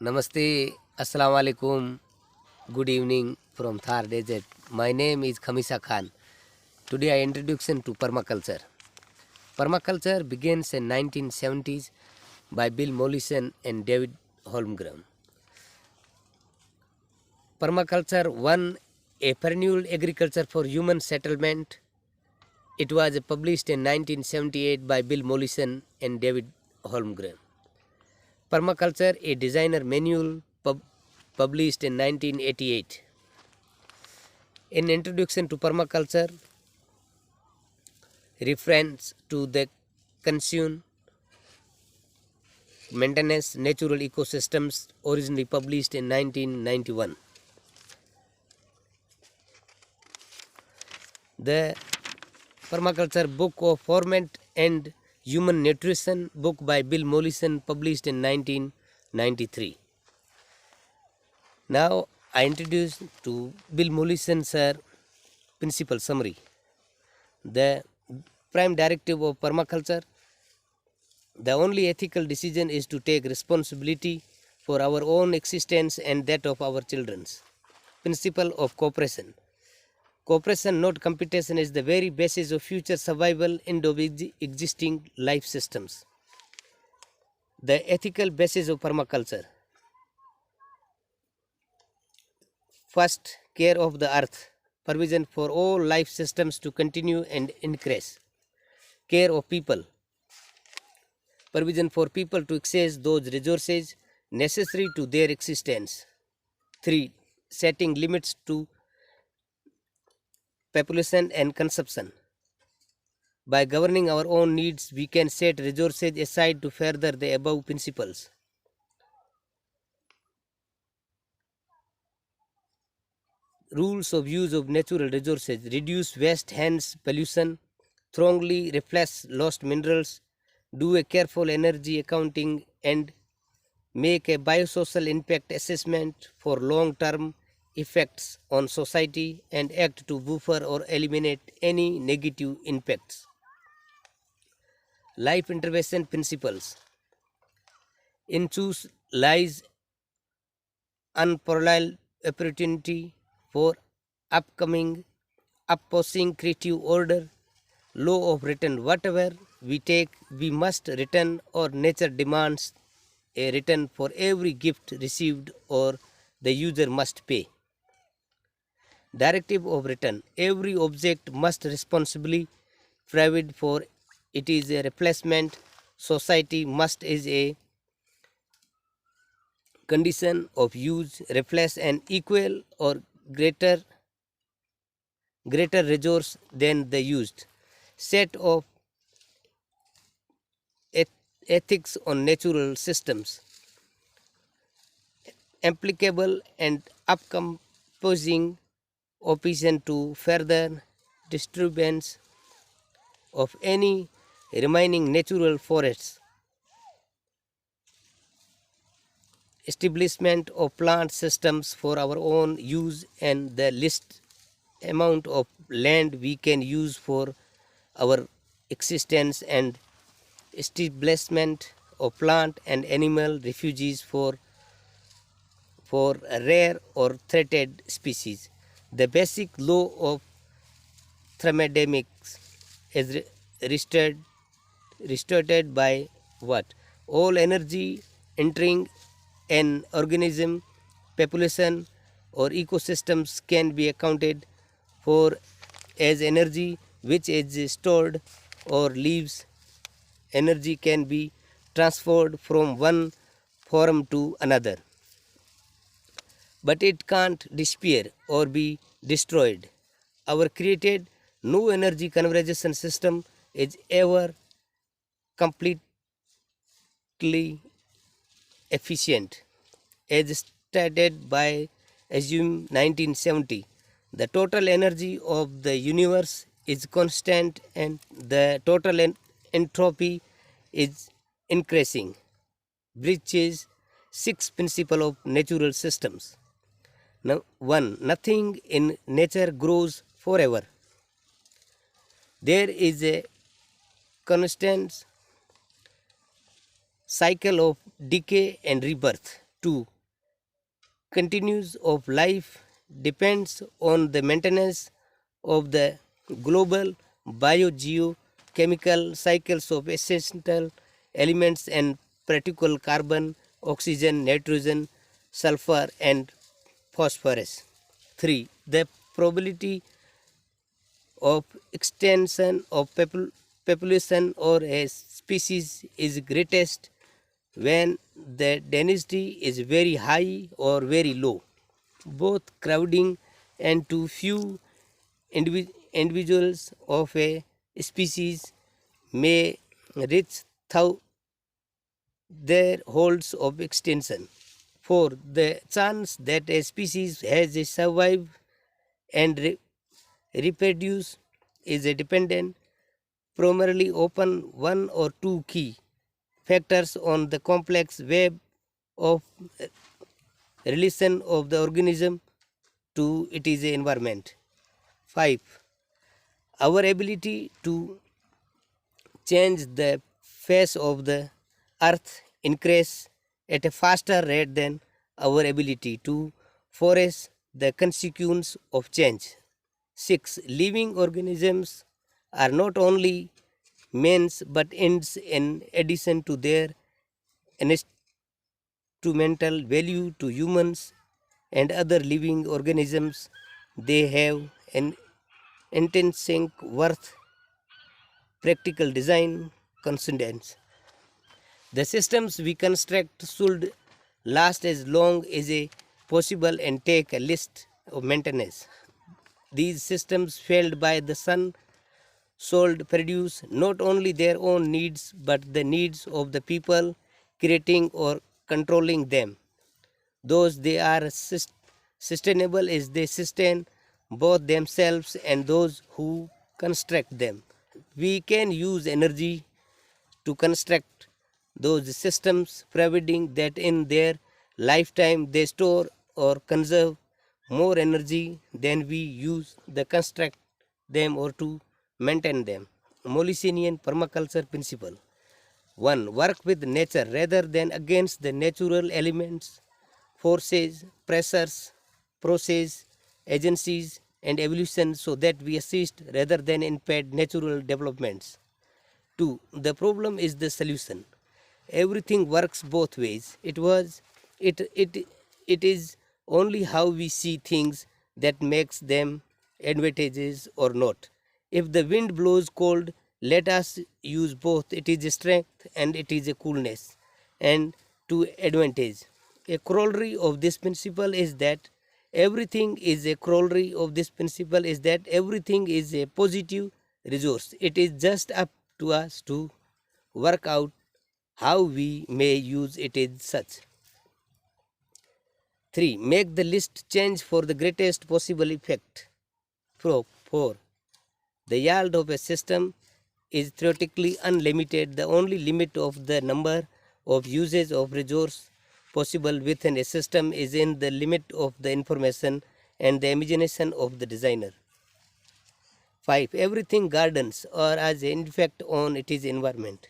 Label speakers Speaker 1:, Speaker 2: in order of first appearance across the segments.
Speaker 1: Namaste, Assalamu alaikum, good evening from Thar Desert. My name is Khamisa Khan. Today I introduction to permaculture. Permaculture begins in 1970s by Bill Mollison and David Holmgren. Permaculture won a perennial agriculture for human settlement. It was published in 1978 by Bill Mollison and David Holmgren. Permaculture, a designer manual published in 1988. In Introduction to Permaculture, reference to the concern maintenance natural ecosystems, originally published in 1991. The Permaculture Book of Format and Human Nutrition, book by Bill Mollison, published in 1993. Now I introduce to Bill Mollison's principal summary. The prime directive of permaculture: the only ethical decision is to take responsibility for our own existence and that of our children's. Principle of cooperation. Cooperation, not competition, is the very basis of future survival and of existing life systems. The ethical basis of permaculture. First, care of the earth, provision for all life systems to continue and increase. Care of people, provision for people to access those resources necessary to their existence. 3. Setting limits to population and consumption. By governing our own needs, we can set resources aside to further the above principles. Rules of use of natural resources: reduce waste, hence pollution, strongly replace lost minerals, do a careful energy accounting, and make a biosocial impact assessment for long-term effects on society, and act to buffer or eliminate any negative impacts. Life intervention principles. In choose lies unparalleled opportunity for opposing creative order, law of return. Whatever we take, we must return, or nature demands a return for every gift received, or the user must pay. Directive of return. Every object must responsibly provide for it is a replacement. Society must is a condition of use replace an equal or greater resource than the used. Set of ethics on natural systems, applicable and upcomposing opposition to further disturbance of any remaining natural forests, establishment of plant systems for our own use, and the least amount of land we can use for our existence, and establishment of plant and animal refuges for rare or threatened species. The basic law of thermodynamics is restored by what? All energy entering an organism, population, or ecosystems can be accounted for as energy which is stored or leaves. Energy can be transferred from one form to another, but it can't disappear or be destroyed. Our created no energy conservation system is ever completely efficient. As stated by Assume 1970, the total energy of the universe is constant and the total entropy is increasing. Breaches 6 principle of natural systems. Now, 1. Nothing in nature grows forever. There is a constant cycle of decay and rebirth. 2. Continuance of life depends on the maintenance of the global biogeochemical cycles of essential elements and particle carbon, oxygen, nitrogen, sulfur, and phosphorus. 3. The probability of extension of population or a species is greatest when the density is very high or very low. Both crowding and too few individuals of a species may reach their holds of extinction. 4. The chance that a species has survived and reproduce is dependent primarily upon one or two key factors on the complex web of relation of the organism to its environment. 5. Our ability to change the face of the earth increase at a faster rate than our ability to foresee the consequence of change. 6. Living organisms are not only means but ends in addition to their instrumental value to humans and other living organisms. They have an intrinsic worth, practical design, consonance. The systems we construct should last as long as possible and take a list of maintenance. These systems failed by the sun sold produce not only their own needs but the needs of the people creating or controlling them. Those they are sustainable as they sustain both themselves and those who construct them. We can use energy to construct those systems, providing that in their lifetime they store or conserve more energy than we use to construct them or to maintain them. Molysinian permaculture principle. 1. Work with nature rather than against the natural elements, forces, pressures, process, agencies, and evolution so that we assist rather than impede natural developments. 2. The problem is the solution. Everything works both ways. It is only how we see things that makes them advantageous or not. If the wind blows cold, let us use both. It is a strength and it is a coolness and to advantage. A corollary of this principle is that everything is a corollary of this principle is that everything is a positive resource. It is just up to us to work out how we may use it as such. 3. Make the list change for the greatest possible effect. 4. The yield of a system is theoretically unlimited. The only limit of the number of uses of resource possible within a system is in the limit of the information and the imagination of the designer. 5. Everything gardens or as an effect on its environment.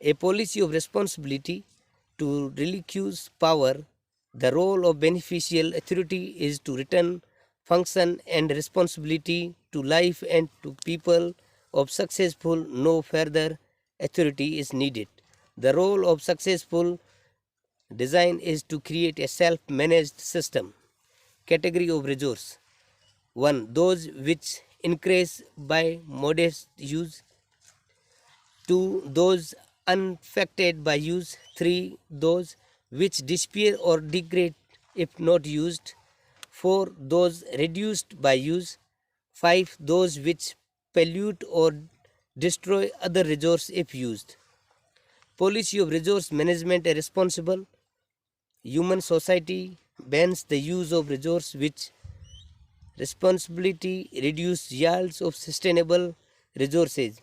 Speaker 1: A policy of responsibility to relinquish power. The role of beneficial authority is to return function and responsibility to life and to people of successful. No further authority is needed. The role of successful design is to create a self-managed system. Category of resource. 1. Those which increase by modest use. 2. Those unaffected by use. 3. Those which disappear or degrade if not used. 4. Those reduced by use. 5. Those which pollute or destroy other resources if used. Policy of resource management. A responsible human society bans the use of resources which responsibility reduce yields of sustainable resources.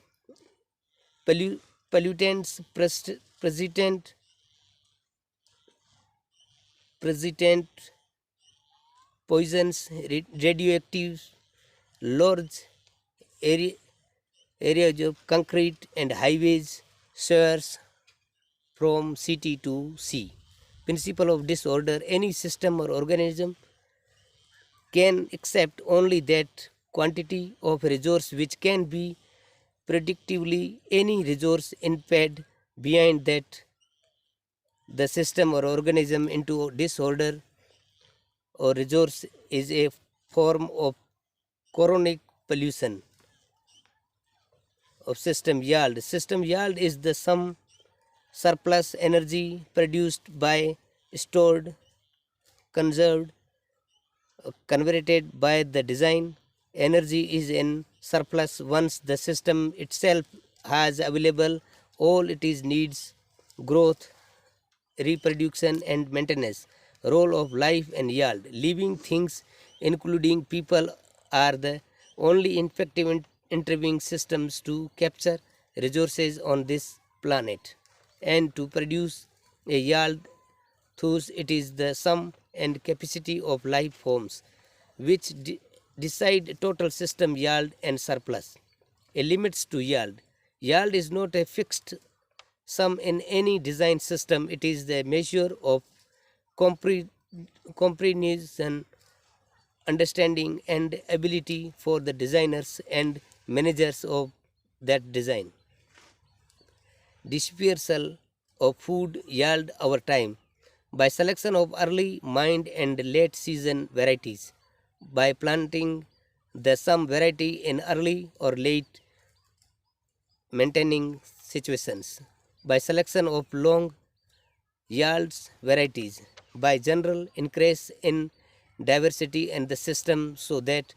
Speaker 1: Pollutants, present poisons, radioactive, large areas of concrete and highways, sewers from city to sea. Principle of disorder: any system or organism can accept only that quantity of resource which can be predictively. Any resource impaired beyond that the system or organism into disorder or resource is a form of chronic pollution of system yield. System yield is the sum surplus energy produced by stored, conserved, converted by the design. Energy is in surplus once the system itself has available all it is needs: growth, reproduction and maintenance. Role of life and yield: living things including people are the only effective intervening systems to capture resources on this planet and to produce a yield. Thus it is the sum and capacity of life forms which decide total system yield and surplus. A limits to yield: yield is not a fixed sum in any design system. It is the measure of comprehension, understanding and ability for the designers and managers of that design. Dispersal of food yield over time by selection of early, mind and late season varieties, by planting the some variety in early or late maintaining situations, by selection of long yields varieties, by general increase in diversity in the system so that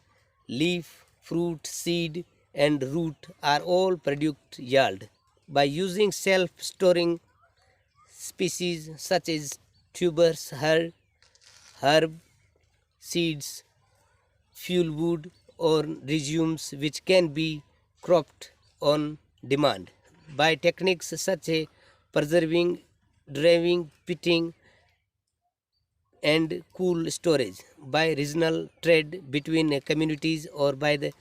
Speaker 1: leaf, fruit, seed and root are all product yield, by using self-storing species such as tubers, herb, seeds, fuel wood or resumes which can be cropped on demand, by techniques such as preserving, drying, pitting and cool storage, by regional trade between communities or by the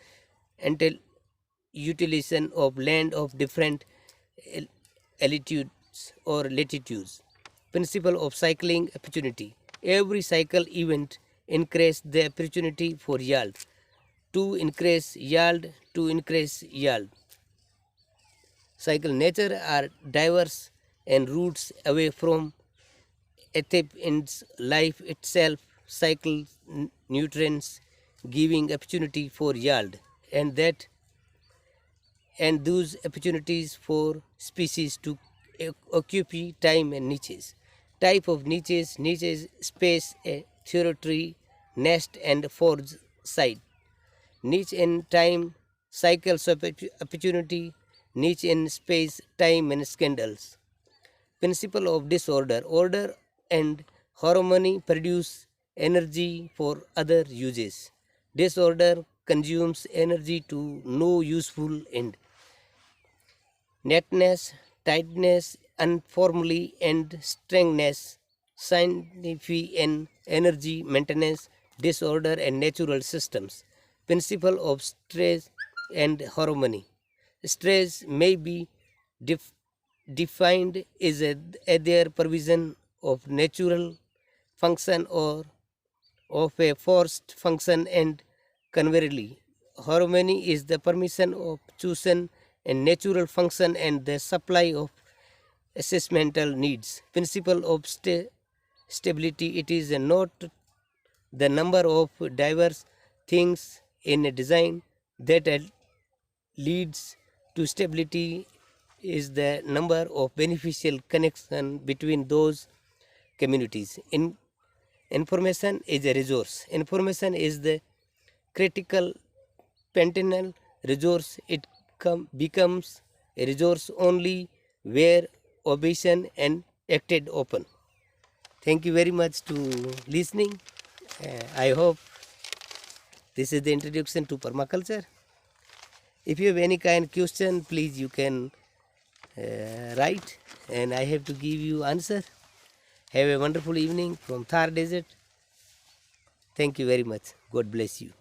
Speaker 1: utilization of land of different altitudes or latitudes. Principle of cycling opportunity: every cycle event increase the opportunity for yield. To increase yield cycle. Nature are diverse and roots away from ethic in life itself cycles nutrients giving opportunity for yield, and those opportunities for species to occupy time and niches. Type of niches: space, territory, nest and forage site. Niche in time, cycles of opportunity. Niche in space, time and scandals. Principle of disorder: order and harmony produce energy for other uses. Disorder consumes energy to no useful end. Netness, tightness, uniformly and strengness, scientific and energy maintenance, disorder and natural systems. Principle of stress and harmony: stress may be defined as either provision of natural function or of a forced function, and conversely, harmony is the permission of chosen and natural function and the supply of assessmental needs. Principle of stability: it is not the number of diverse things in a design that leads to stability, is the number of beneficial connection between those communities. Information is a resource. Information is the critical pentinal resource. It becomes a resource only where obeyed and acted open. Thank you very much to listening. I hope this is the introduction to permaculture. If you have any kind of question, please you can write and I have to give you answer. Have a wonderful evening from Thar Desert. Thank you very much. God bless you.